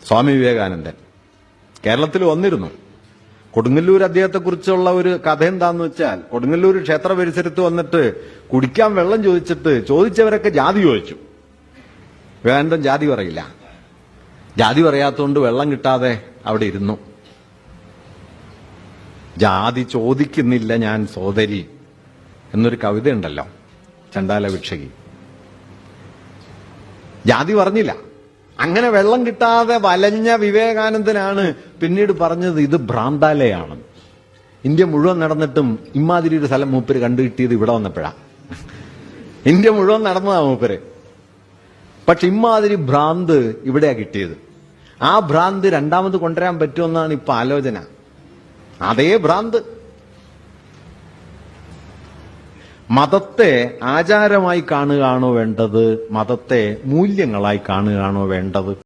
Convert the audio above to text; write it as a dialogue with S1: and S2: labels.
S1: സ്വാമി വിവേകാനന്ദൻ കേരളത്തിൽ വന്നിരുന്നു. കൊടുങ്ങല്ലൂർ അദ്ദേഹത്തെക്കുറിച്ചുള്ള ഒരു കഥ എന്താന്ന് വെച്ചാൽ, കൊടുങ്ങല്ലൂർ ക്ഷേത്ര പരിസരത്ത് വന്നിട്ട് കുടിക്കാൻ വെള്ളം ചോദിച്ചവരൊക്കെ ജാതി ചോദിച്ചു. വിവേകാനന്ദൻ ജാതി പറയില്ല. ജാതി പറയാത്തതുകൊണ്ട് വെള്ളം കിട്ടാതെ അവിടെ ഇരുന്നു. ജാതി ചോദിക്കുന്നില്ല ഞാൻ സോദരി എന്നൊരു കവിതയുണ്ടല്ലോ, ചണ്ടാല ഭിക്ഷകി. ജാതി പറഞ്ഞില്ല. അങ്ങനെ വെള്ളം കിട്ടാതെ വലഞ്ഞ വിവേകാനന്ദനാണ് പിന്നീട് പറഞ്ഞത് ഇത് ഭ്രാന്താലയാണ്. ഇന്ത്യ മുഴുവൻ നടന്നിട്ടും ഇമാതിരി ഒരു സ്ഥലം മൂപ്പര് കണ്ടുകിട്ടിയത് ഇവിടെ വന്നപ്പോഴാ. ഇന്ത്യ മുഴുവൻ നടന്നതാ മൂപ്പര്. പക്ഷെ ഇമാതിരി ഭ്രാന്ത് ഇവിടെയാ കിട്ടിയത്. ആ ഭ്രാന്ത് രണ്ടാമത് കൊണ്ടുവരാൻ പറ്റുമെന്നാണ് ഇപ്പൊ ആലോചന. അതേ ഭ്രാന്ത്. മതത്തെ ആചാരമായി കാണുകയാണോ വേണ്ടത്, മതത്തെ മൂല്യങ്ങളായി കാണുകയാണോ വേണ്ടത്?